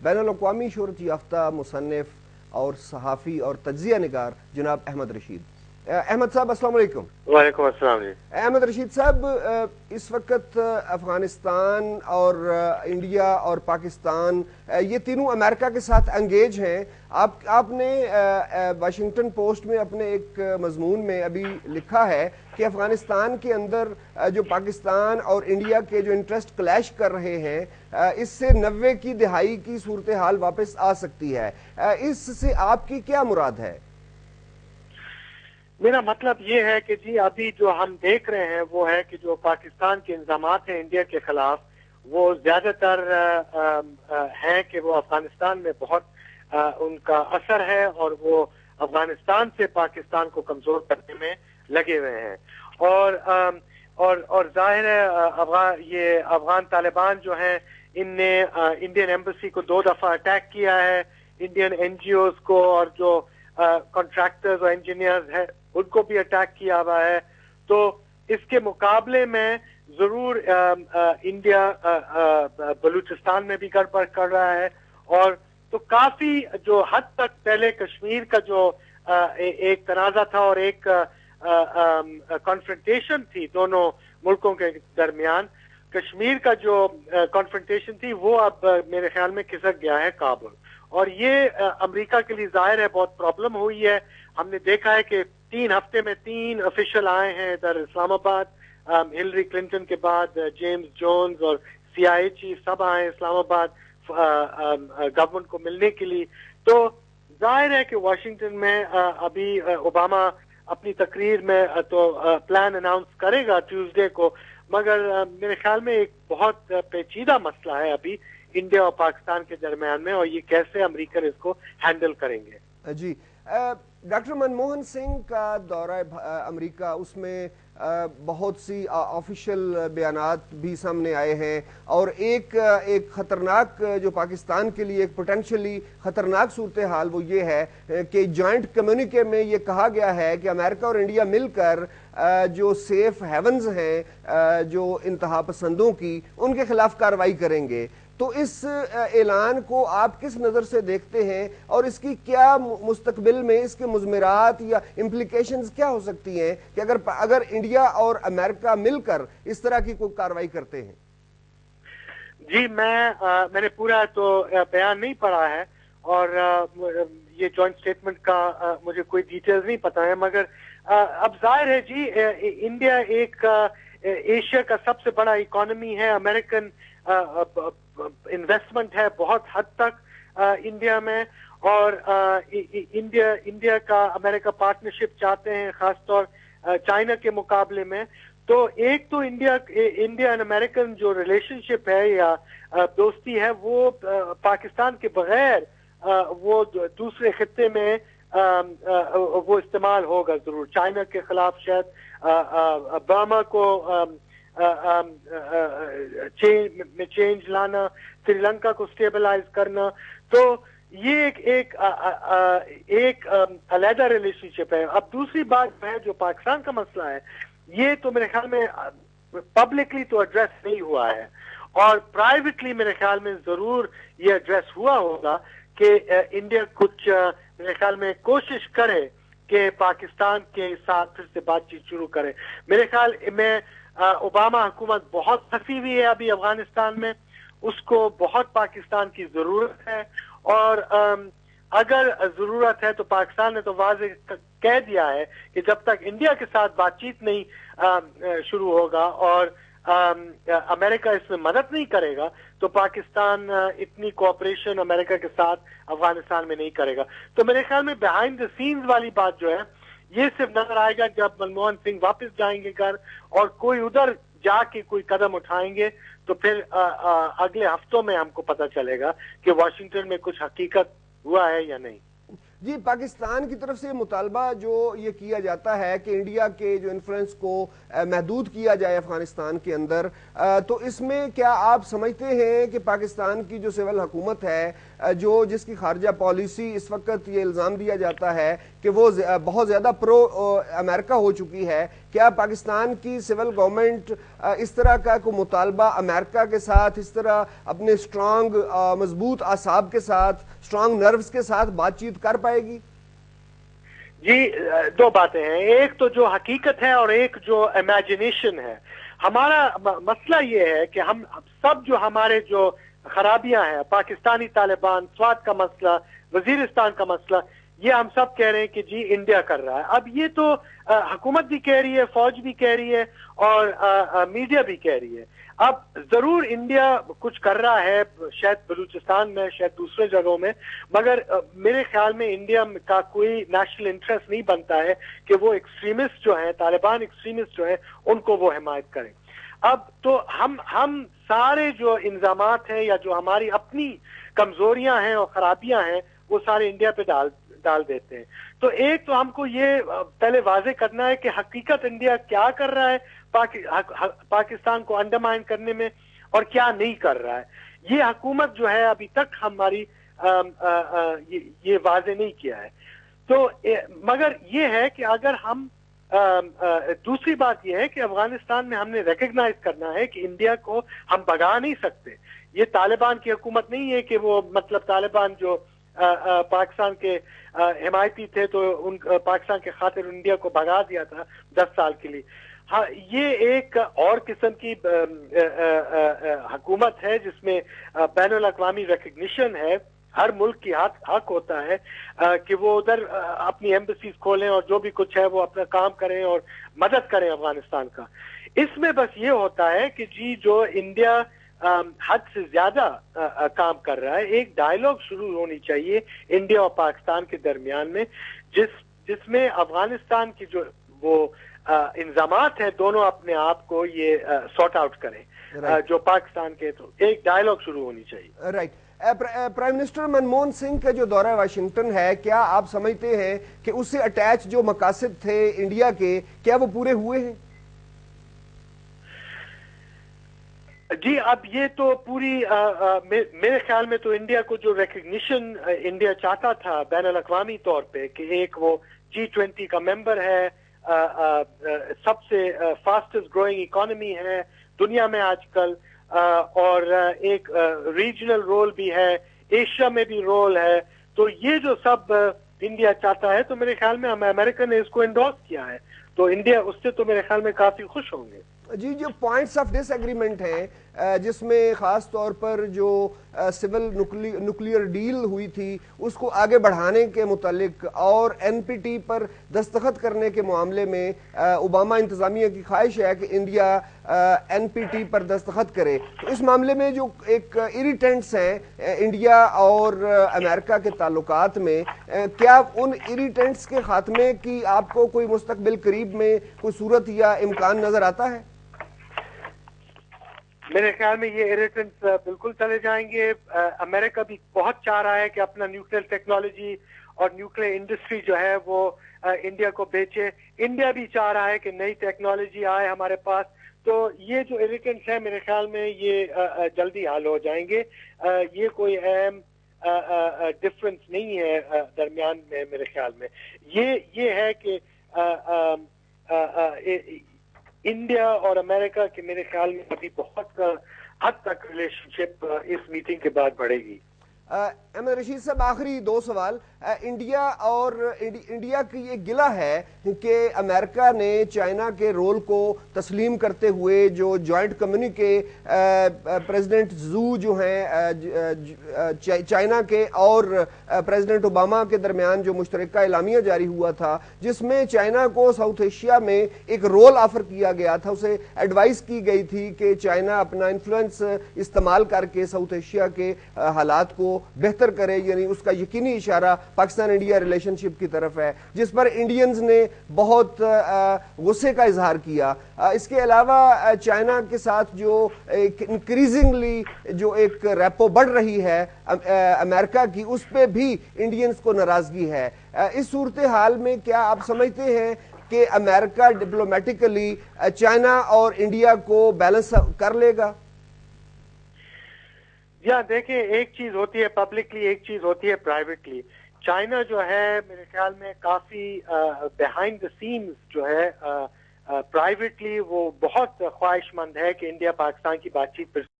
بین الاقوامی شہرت یافتہ مصنف اور صحافی اور تجزیہ نگار جناب احمد رشید. احمد صاحب السلام علیکم. وعلیکم السلام جی. احمد رشید صاحب، اس وقت افغانستان اور انڈیا اور پاکستان یہ تینوں امریکہ کے ساتھ انگیج ہیں. آپ نے واشنگٹن پوسٹ میں اپنے ایک مضمون میں ابھی لکھا ہے کہ افغانستان کے اندر جو پاکستان اور انڈیا کے جو انٹرسٹ کلیش کر رہے ہیں اس سے 90 کی دہائی کی صورتحال واپس آ سکتی ہے. اس سے آپ کی کیا مراد ہے؟ میرا مطلب یہ ہے کہ جی ابھی جو ہم دیکھ رہے ہیں وہ ہے کہ جو پاکستان کے الزامات ہیں انڈیا کے خلاف وہ زیادہ تر ہیں کہ وہ افغانستان میں بہت ان کا اثر ہے اور وہ افغانستان سے پاکستان کو کمزور کرنے میں لگے ہوئے ہیں. اور ظاہر ہے یہ افغان طالبان جو ہیں ان نے انڈین ایمبیسی کو 2 دفعہ اٹیک کیا ہے, انڈین این جی اوز کو اور جو کانٹریکٹرز اور انجینئرز ہیں ان کو بھی اٹیک کیا ہوا ہے. تو اس کے مقابلے میں ضرور انڈیا بلوچستان میں بھی گڑبڑ کر رہا ہے, اور تو کافی جو حد تک پہلے کشمیر کا جو ایک تنازع تھا اور ایک کانفرنٹیشن تھی دونوں ملکوں کے درمیان, کشمیر کا جو کانفرنٹیشن تھی وہ اب میرے خیال میں کھسک گیا ہے کابل. اور یہ امریکہ کے لیے ظاہر ہے بہت پرابلم ہوئی ہے. ہم نے دیکھا ہے کہ 3 ہفتے میں 3 آفیشل آئے ہیں ادھر اسلام آباد, ہلری کلنٹن کے بعد جیمز جونز اور سی آئی اے چیف سب آئے اسلام آباد گورنمنٹ کو ملنے کے لیے. تو ظاہر ہے کہ واشنگٹن میں ابھی اوباما اپنی تقریر میں تو پلان اناؤنس کرے گا ٹیوزڈے کو, مگر میرے خیال میں ایک بہت پیچیدہ مسئلہ ہے ابھی انڈیا اور پاکستان کے درمیان میں, اور یہ کیسے امریکن اس کو ہینڈل کریں گے. جی, ڈاکٹر منموہن سنگھ کا دورہ امریکہ, اس میں بہت سی آفیشل بیانات بھی سامنے آئے ہیں, اور ایک خطرناک جو پاکستان کے لیے ایک پوٹینشلی خطرناک صورتحال وہ یہ ہے کہ جوائنٹ کمیونیکے میں یہ کہا گیا ہے کہ امریکہ اور انڈیا مل کر جو سیف ہیونز ہیں جو انتہا پسندوں کی, ان کے خلاف کارروائی کریں گے. تو اس اعلان کو آپ کس نظر سے دیکھتے ہیں, اور اس کی کیا مستقبل میں اس کے مضمرات یا امپلیکیشنز کیا ہو سکتی ہیں کہ اگر انڈیا اور امریکہ مل کر اس طرح کی کوئی کارروائی کرتے ہیں؟ جی, میں نے پورا تو بیان نہیں پڑھا ہے, اور یہ جوائنٹ سٹیٹمنٹ کا مجھے کوئی ڈیٹیلز نہیں پتا ہے, مگر اب ظاہر ہے جی انڈیا ایک ایشیا کا سب سے بڑا اکانومی ہے, امریکن انویسٹمنٹ ہے بہت حد تک انڈیا میں, اور انڈیا کا امریکہ پارٹنرشپ چاہتے ہیں خاص طور چائنا کے مقابلے میں. تو ایک تو انڈیا اینڈ امریکن جو ریلیشن شپ ہے یا دوستی ہے وہ پاکستان کے بغیر وہ دوسرے خطے میں وہ استعمال ہوگا ضرور. چائنا کے خلاف شاید برما کو چینج لانا, سری لنکا کو سٹیبلائز کرنا, تو یہ ایک علیحدہ ریلیشن شپ ہے. اب دوسری بات ہے جو پاکستان کا مسئلہ ہے, یہ تو میرے خیال میں پبلکلی تو ایڈریس نہیں ہوا ہے, اور پرائیویٹلی میرے خیال میں ضرور یہ ایڈریس ہوا ہوگا کہ انڈیا کچھ میرے خیال میں کوشش کرے کہ پاکستان کے ساتھ پھر سے بات چیت شروع کرے. میرے خیال میں اوباما حکومت بہت پھنسی ہوئی ہے ابھی افغانستان میں, اس کو بہت پاکستان کی ضرورت ہے, اور اگر ضرورت ہے تو پاکستان نے تو واضح کہہ دیا ہے کہ جب تک انڈیا کے ساتھ بات چیت نہیں شروع ہوگا اور امریکہ اس میں مدد نہیں کرے گا تو پاکستان اتنی کوآپریشن امریکہ کے ساتھ افغانستان میں نہیں کرے گا. تو میرے خیال میں بیہائنڈ دا سینز والی بات جو ہے یہ صرف نظر آئے گا جب منموہن سنگھ واپس جائیں گے گھر, اور کوئی ادھر جا کے کوئی قدم اٹھائیں گے, تو پھر اگلے ہفتوں میں ہم کو پتہ چلے گا کہ واشنگٹن میں کچھ حقیقت ہوا ہے یا نہیں. جی، پاکستان کی طرف سے مطالبہ جو یہ کیا جاتا ہے کہ انڈیا کے جو انفلوئنس کو محدود کیا جائے افغانستان کے اندر، تو اس میں کیا آپ سمجھتے ہیں کہ پاکستان کی جو سول حکومت ہے، جس کی خارجہ پالیسی اس وقت یہ الزام دیا جاتا ہے کہ وہ بہت زیادہ پرو امریکہ ہو چکی ہے، کیا پاکستان کی سول گورنمنٹ اس طرح کا کوئی مطالبہ امریکہ کے ساتھ اس طرح اپنے اسٹرانگ مضبوط اعصاب کے ساتھ، اسٹرانگ نروز کے ساتھ بات چیت کر پائے گی؟ جی، دو باتیں ہیں، ایک تو جو حقیقت ہے اور ایک جو امیجنیشن ہے. ہمارا مسئلہ یہ ہے کہ ہم سب جو ہمارے جو خرابیاں ہیں، پاکستانی طالبان، سوات کا مسئلہ، وزیرستان کا مسئلہ، یہ ہم سب کہہ رہے ہیں کہ جی انڈیا کر رہا ہے. اب یہ تو حکومت بھی کہہ رہی ہے، فوج بھی کہہ رہی ہے اور میڈیا بھی کہہ رہی ہے. اب ضرور انڈیا کچھ کر رہا ہے، شاید بلوچستان میں، شاید دوسرے جگہوں میں، مگر میرے خیال میں انڈیا کا کوئی نیشنل انٹرسٹ نہیں بنتا ہے کہ وہ ایکسٹریمسٹ جو ہیں، طالبان ایکسٹریمسٹ جو ہیں، ان کو وہ حمایت کریں. اب تو ہم سارے جو الزامات ہیں یا جو ہماری اپنی کمزوریاں ہیں اور خرابیاں ہیں وہ سارے انڈیا پہ ڈال دیتے ہیں. تو ایک تو ہم کو یہ پہلے واضح کرنا ہے کہ حقیقت انڈیا کیا کر رہا ہے پاکستان کو انڈرمائن کرنے میں اور کیا نہیں کر رہا ہے. یہ حکومت جو ہے ابھی تک ہماری یہ واضح نہیں کیا ہے. تو مگر یہ ہے کہ اگر ہم دوسری بات یہ ہے کہ افغانستان میں ہم نے ریکگنائز کرنا ہے کہ انڈیا کو ہم بھگا نہیں سکتے. یہ طالبان کی حکومت نہیں ہے کہ وہ مطلب طالبان جو پاکستان کے حمایتی تھے تو پاکستان کے خاطر انڈیا کو بھگا دیا تھا 10 سال کے لیے. ہاں، یہ ایک اور قسم کی حکومت ہے جس میں بین الاقوامی ریکگنیشن ہے. ہر ملک کی حق ہوتا ہے کہ وہ ادھر اپنی ایمبیسیز کھولیں اور جو بھی کچھ ہے وہ اپنا کام کریں اور مدد کریں افغانستان کا. اس میں بس یہ ہوتا ہے کہ جی جو انڈیا حد سے زیادہ کام کر رہا ہے، ایک ڈائیلاگ شروع ہونی چاہیے انڈیا اور پاکستان کے درمیان میں، جس میں افغانستان کی جو وہ انضامات ہیں دونوں اپنے آپ کو یہ سارٹ آؤٹ کریں جو پاکستان کے. تو ایک ڈائیلاگ شروع ہونی چاہیے. Right. Prime minister Manmohan Singh کا جو دورہ واشنگٹن ہے، کیا آپ سمجھتے ہیں کہ اس سے اٹیچ جو مقاصد تھے انڈیا کے، کیا وہ پورے ہوئے ہیں؟ جی، اب یہ تو پوری میرے خیال میں تو انڈیا کو جو ریکگنیشن انڈیا چاہتا تھا بین الاقوامی طور پہ کہ ایک وہ G20 کا ممبر ہے، سب سے فاسٹسٹ گروئنگ اکانومی ہے دنیا میں آج کل، اور ایک ریجنل رول بھی ہے، ایشیا میں بھی رول ہے. تو یہ جو سب انڈیا چاہتا ہے تو میرے خیال میں امریکہ نے اس کو انڈورس کیا ہے، تو انڈیا اس سے تو میرے خیال میں کافی خوش ہوں گے. جی، جو پوائنٹس آف ڈس ایگریمنٹ ہیں جس میں خاص طور پر جو سول نیوکلیئر ڈیل ہوئی تھی اس کو آگے بڑھانے کے متعلق اور NPT پر دستخط کرنے کے معاملے میں اوباما انتظامیہ کی خواہش ہے کہ انڈیا NPT پر دستخط کرے. تو اس معاملے میں جو ایک ایریٹنٹس ہیں انڈیا اور امریکہ کے تعلقات میں، کیا ان ایریٹنٹس کے خاتمے کی آپ کو کوئی مستقبل قریب میں کوئی صورت یا امکان نظر آتا ہے؟ میرے خیال میں یہ ایریٹنٹس بالکل چلے جائیں گے. امریکہ بھی بہت چاہ رہا ہے کہ اپنا نیوکلیئر ٹیکنالوجی اور نیوکلیئر انڈسٹری جو ہے وہ انڈیا کو بیچے. انڈیا بھی چاہ رہا ہے کہ نئی ٹیکنالوجی آئے ہمارے پاس. تو یہ جو ایریٹنٹس ہیں میرے خیال میں یہ جلدی حل ہو جائیں گے. یہ کوئی اہم ڈفرنس نہیں ہے درمیان میں. میرے خیال میں یہ ہے کہ انڈیا اور امریکہ کے میرے خیال میں ابھی بہت حد تک ریلیشن شپ اس میٹنگ کے بعد بڑھے گی. احمد رشید صاحب، آخری 2 سوال. انڈیا کی یہ گلہ ہے کہ امریکہ نے چائنا کے رول کو تسلیم کرتے ہوئے جو جوائنٹ کمیونیکے پریزیڈنٹ زو جو ہیں چائنا کے اور پریزیڈنٹ اوباما کے درمیان جو مشترکہ اعلامیہ جاری ہوا تھا، جس میں چائنا کو ساؤتھ ایشیا میں ایک رول آفر کیا گیا تھا، اسے ایڈوائز کی گئی تھی کہ چائنا اپنا انفلوئنس استعمال کر کے ساؤتھ ایشیا کے حالات کو بہتر کرے، یعنی اس کا یقینی اشارہ پاکستان انڈیا ریلیشن شپ کی طرف ہے، جس پر انڈینز نے بہت غصے کا اظہار کیا۔ اس کے علاوہ چائنا کے ساتھ جو انکریزنگلی جو ایک ریپو بڑھ رہی ہے امریکہ کی، اس پہ بھی انڈینز کو ناراضگی ہے۔ اس صورتحال میں کیا آپ سمجھتے ہیں کہ امریکہ ڈپلومیٹیکلی چائنا اور انڈیا کو بیلنس کر لے گا؟ دیکھیں، ایک چیز ہوتی ہے پبلکلی، ایک چیز ہوتی ہے پرائیویٹلی۔ چائنا جو ہے میرے خیال میں کافی بیہائنڈ دا سینز جو ہے پرائیویٹلی وہ بہت خواہش مند ہے کہ انڈیا پاکستان کی بات چیت